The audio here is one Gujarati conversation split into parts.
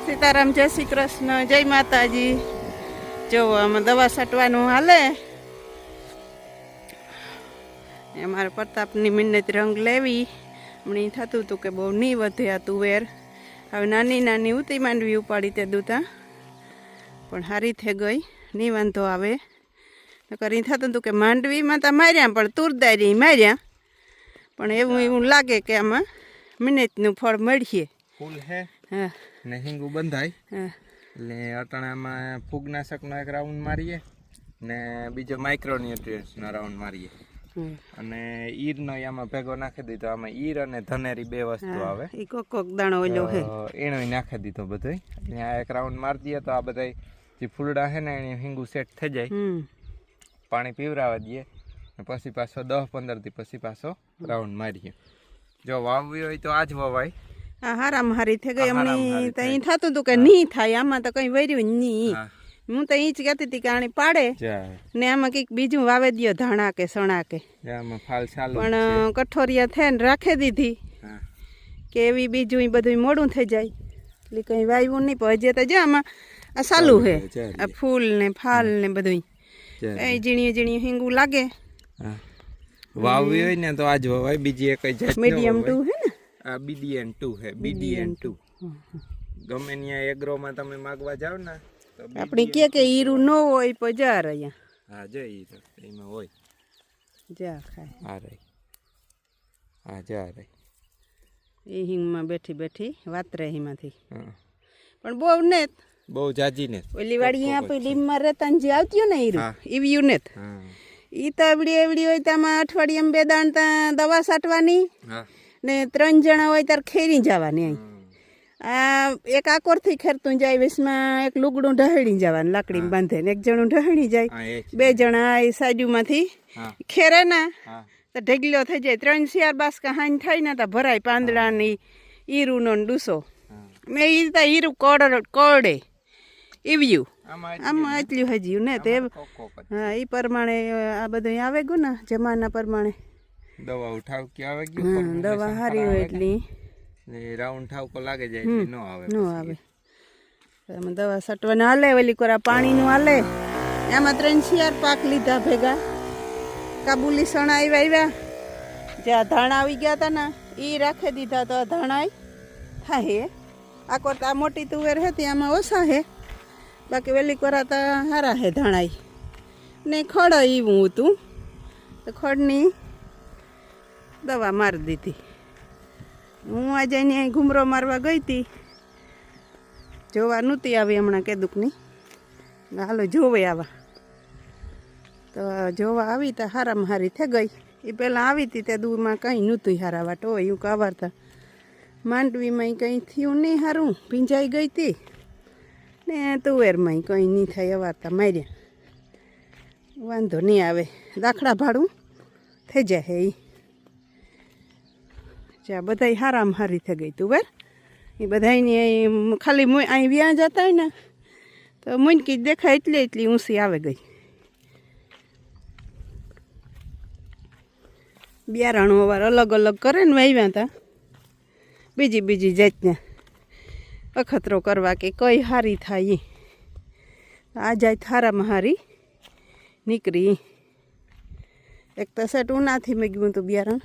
सीताराम जय श्री कृष्ण जय माताजी। जो आम दवा छटवानुं हाले अमारे प्रतापनी मिन्नत रंग लेवी हमणी थतुं हतुं के बहु नहीं वधे आ तुवेर हवे नानी नानी उती मांडवी उपाड़ी ते दूता पण हारी थई गई नहीं वांधो आवे नकर थतुं हतुं के मांडवीमां तो मार्या पण तुरदारी मार्या पण एवुं एवुं लागे के आमां मिन्नतनुं फळ मळीए फूल है हाँ ने हिंगू बंधाय हाँ એટલે અટાણામાં ફૂગનાશકનો એક રાઉન્ડ મારીએ ને બીજો માઇક્રોન્યુટ્રિયન્ટ્સનો રાઉન્ડ મારીએ અને ઈરનો આમાં ભેગો નાખી દીધો આમાં ઈર અને ધનેરી બે વસ્તુ આવે ઈ કોક કોક દાણો ઓલો હે એનો નાખી દીધો બધોય અને આ એક રાઉન્ડ મારી દઈએ તો આ બધાય જે ફૂલડા હે ને એને હિંગુ સેટ થઈ જાય પાણી પીવરાવા દઈએ ને પછી પાછો 10-15 દી પછી પાછો રાઉન્ડ મારીએ જો વાવવી હોય તો આજ વવાય हाराम हारी थे गई अमनी तई थातुं तो के नहीं थाय आमा तो कई वर्यु नहीं हूँ तो ई ज कहती थी कि आने पाड़े ने आमा कंईक बीजू वावे दियो धाणा के सणा के फाल चालू पण कठोरिया थे ने राखी दीधी के एवी बीजू ई बधुं मोडुं थई जाय એટલે कई वाव्યું नहीं पण हजे तो जो आमा आ चालू है आ फूल ने फाल ने बधुं ए जीणी जीणी हिंगू लागे वाववी होय ने तो आज ववाय बीजी एक जात मीडियम 2 है ने BDN2 है BDN2 गमे न्या एग्रो में तमे मागवा जाओ ना तो अपनी के ईरू नो होय पजार अया हां जो ई तो एमा होय जा खाय आ रही आ जा रही ए हिंग में बैठी बैठी वात रही माथी हां पण बो ने बो जाजी ने ओली वाड़ी आपे लीम में रहता जे आवतियो ने ईरू ईव्यू ने हां ई तो एवडी होय तमा अठवाडियाम बे दाण ता दवा छाटवानी हां ने 3 जणा होय तार खेरी जवानी आ एक आकोर थी खेरतुं जाय विसमां एक लुगडું ઢહળી જવાનું લાકડી બાંધે ને એક જણું ઢહળી જાય બે જણા આ સાઈડમાંથી ખેરે ના તો ઢગલો થઈ જાય 3-4 બાસકા હાન થાય ને તો ભરાય પાંદડાની ઈરુનો ડૂસો મે ઈ તો ઈરુ કોડે ઈવ્યુ આમાં એટલું હજી ને તે હા ઈ પ્રમાણે આ બધું આવે ગયું ને જમાના પ્રમાણે दवा उठाव के आवे गयो दवा हारी होय એટલી ને રાઉન્ડ ઠાવ કો લાગે જાય એટલે નો આવે તમે દવા છટવાને હાલે ઓલી કોરા પાણીનું હાલે એમાં 3-4 પાક લીધા ભેગા કાબુલી સણા આવ્યા જ્યાં ધાણા આવી ગયા હતા ને એ રાખી દીધા તો ધાણા થાય આ કોરતા મોટી તુવેર હતી આમાં ઓછા હે બાકી વેલી કોરા તો હારા હે ધાણાઈ ને ખડ એવું હતું તો ખડની दवा मार दी थी हूँ आज अँ घूमरो मारवा गई थी जोवा नती आई हमणा केदुकनी हालो जोवे आवा तो जोवा आई तो हाराम हारी थे गई ये पहला आई थी ते दूर में कहीं नतु हारा वाटो यूँ कावर था मांडवी में कहीं थी नहीं हारूँ भींजाई गई थी ने तुवेर में कहीं नहीं था अवारता मार्या वांधो नहीं आवे दाखला भाड़ू थे जाए ये ज्यादा बधाई हाराम हारी थी गई तुवेर ये बधाई खाली अँ व्या जाता है ना तो मुनकी देखा एटली ऊँची आवे गई बियारणों अवार अलग अलग करे ने वाव्या था बीजी बीजी जातना अखतरो करवा के कई हारी थाय आ जाए हाराम हारी निकरी एक तो सेट ऊना थी मैं गयूँ तो बियारण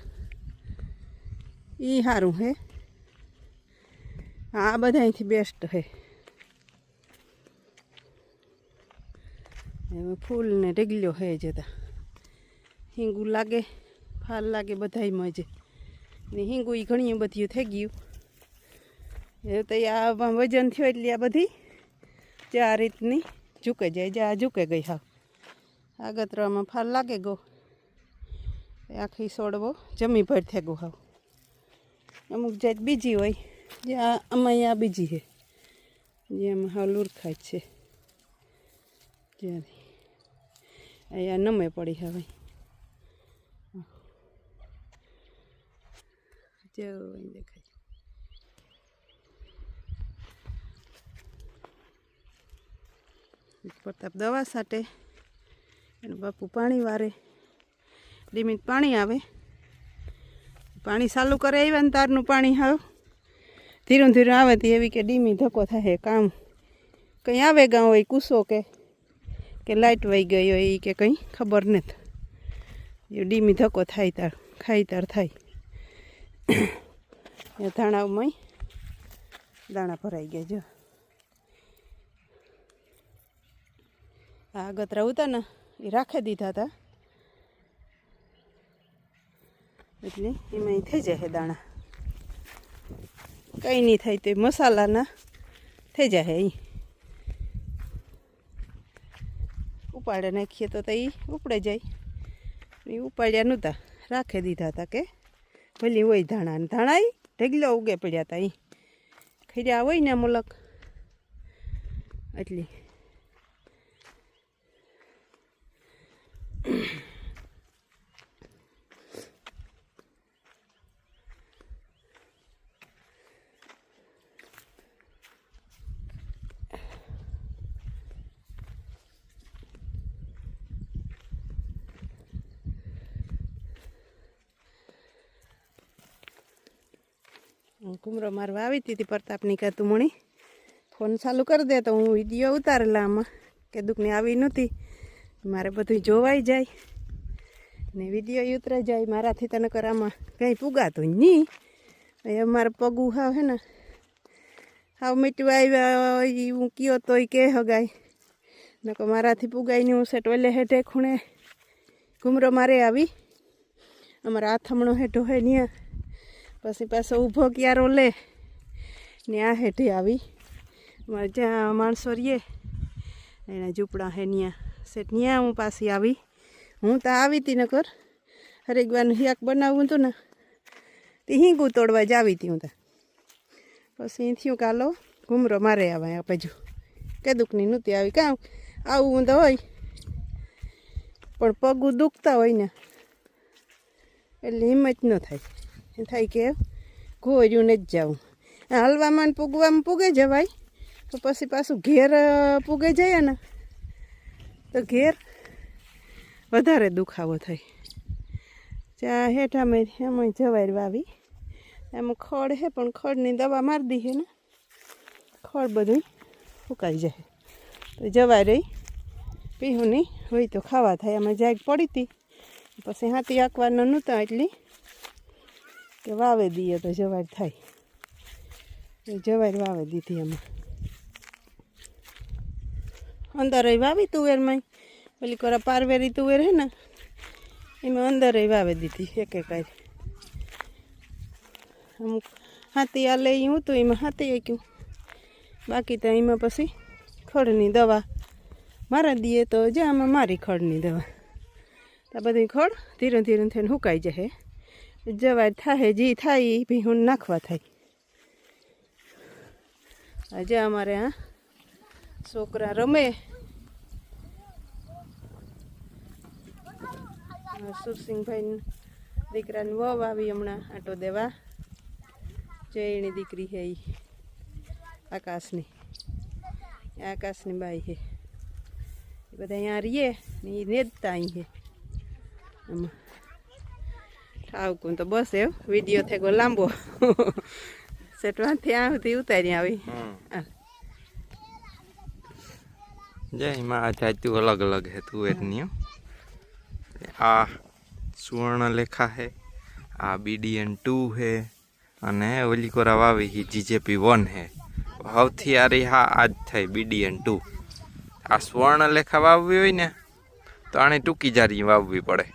ई हारू है आ बधाई थी बेस्ट है फूल ने ढगलो है जता हिंगू लागे फाल लागे बधाई मजे ने हिंगू ई घणी बधी थी गयु तो आ वजन थयो एटली आ बधी जे आ रीतनी झूके जाए जे आ झूके गई हाव आगतरामां फाल लागे गो आखी सोड़वो जमी भर थे गो हाव अमुक जात बीजी होय जे आमां आ बीजी है जे आमां हाव लूरखाय छे ज्यारे अहींया नमे पड़ी हवे जो देखाय प्रताप दवा साटे एने बापू पाणी वारे लिमिट पाणी आवे पाणी चालू करे आव्या ने तारनुं पाणी हाव ધીરું ધીરું આવે તે એવી કે ડીમી ધક્કો થાય કામ કંઈ આવે ગાં હોય કૂસો કે લાઇટ વહી ગઈ હોય એ કે કંઈ ખબર નથી એ ડીમી ધક્કો થાય તાર ખાઈ તાર થાય એ ધાણામાં દાણા ભરાઈ ગયા જો આ આગતરા ઉતા ને એ રાખી દીધા હતા એટલે એમાં થઈ જાય દાણા કંઈ નહીં થાય તો મસાલાના થઈ જાય એ ઉપાડે નાખીએ તો એ ઉપડે જાય એ ઉપાડ્યા નહોતા રાખી દીધા હતા કે ભલી હોય ધાણા ધાણા એ ઢગલો ઉગે પડ્યા હતા એ ખીર્યા હોય ને મુલક એટલી કુમરો મારવા આવી હતી પ્રતાપની કે તું મણી ફોન ચાલુ કરી દે તો હું વિડીયો ઉતારેલા આમાં કે દુઃખની આવી નહોતી મારે બધું જોવાઈ જાય ને વિડીયો ઉતરાઈ જાય મારાથી તને આમાં કંઈ પુગાતું નહીં એ મારે પગું હાવ હે ને હાવ મીટવા આવ્યા હું કયો તોય કે હગાય નકો મારાથી પુગાઈ નહીં હું સેટ ઓલે હેઠે ખૂણે કુમરો મારે આવી અમારા આથમણો હેઠો હે ત્યાં પછી પાછો ઊભો ક્યારો લે ને આ હેઠે આવી મારે જ્યાં માણસો રહીએ એના ઝૂંપડા હે ત્યાં સેટ ત્યાં હું પાછી આવી હું તો આવી હતી નકર હરેકવાનું શાક બનાવવું હતું ને તે હિંગું તોડવા જ આવી હતી હું તો પછી થયું કાલો ઘૂમરો મારે આવે આ બાજુ કે દુઃખની નહોતી આવી કાં આવું તો હોય પણ પગું દુખતા હોય ને એટલે હિંમત ન થાય થાય કે ઘોર્યું ને જ જાઉં હલવામાં ને પૂગવામાં પૂગે જવાય તો પછી પાછું ઘેર પૂગે જાય ને તો ઘેર વધારે દુખાવો થાય ત્યાં હેઠામાં એમાં જવાય વાવી એમાં ખડ હે પણ ખડની દવા મારી દી હે ને ખડ બધું ફૂંકાઈ જાય તો જવાય રહી પીહુની હોય તો ખાવા થાય એમાં જાગ પડી હતી પછી હાથી આંકવાનો નહોતા એટલી કે વાવે દઈએ તો જવાર થાય જવાર વાવે દીધી એમાં અંદર વાવી તુવેરમાં પેલી કોરા પારવેરી તુવેર હે ને એમાં અંદર વાવે દીધી એક એક અમુક હાથી આ લઈ હું તો એમાં હાથી આક્યું બાકી તો એમાં પછી ખડની દવા મારા દઈએ તો જ આમાં મારી ખડની દવા તો બધી ખડ ધીરે ધીરે થઈને સુકાઈ જાય જવાર થાય જે થાય એ ભીહું નાખવા થાય આજે અમારે આ છોકરા રમે સુરસિંહભાઈ દીકરાની વહુ આવી હમણાં આટો દેવા જયની દીકરી છે એ આકાશની બાઈ છે એ બધા અહીંયા રહીએ ને એ નેદતા અહીં છે આમાં ઠાવકું તો બસ એવું વિડીયો થઈ ગયો લાંબો સેટમાં ત્યાં સુધી ઉતારી આવી જય માં આ જાતું અલગ અલગ હે તુવેરની આ સુવર્ણલેખા હે આ BDN2 હે અને ઓલી કોરા વાવી હી GJP1 હે સૌથી આરી હા આજ થઈ BDN2 આ સુવર્ણલેખા વાવવી હોય ને તો આને ટૂંકી જારી વાવવી પડે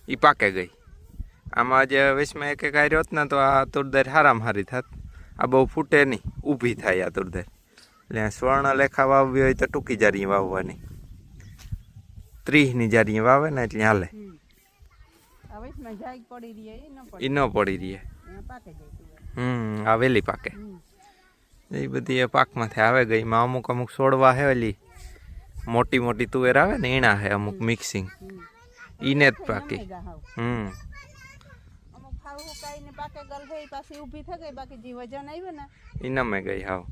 એ પાકે ગઈ આમાં જે વેચમાં એક આર્યો હોત ને તો આ તુરદાર હારામાં હારી થાત આ બહુ ફૂટે નહીં ઊભી થાય આ તુરદાર એટલે સ્વર્ણલેખા વાવવી હોય તો ટૂંકી જારી વાવવાની 30ની જારી વાવે ને એટલે હાલે એ ન પડી રહે આ વેલી પાકે એ બધી એ પાકમાંથી આવે ગઈ માં અમુક અમુક છોડવા હે ઓલી મોટી મોટી તુવેર આવે ને એના હે અમુક મિક્સિંગ ઈને જ પાકી ઇનામે ગઈ હાવ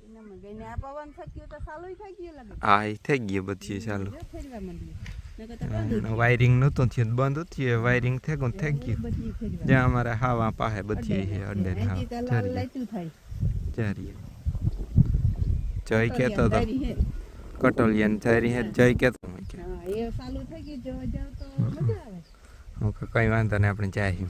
હા એ થઈ ગયું બધી ચાલુ વાયરિંગ નહોતું થયું બંધ થયું વાયરિંગ થઈ ગયું જ્યાં અમારે હાવા પાસે બધી અડે જારીએ જય કહેતો હતો કટોલિયાની જારી હે જય કહેતો હા એ ચાલુ થઈ ગઈ જો જાવ તો મજા આવે હું કઈ વાંધો નહીં આપણે જાય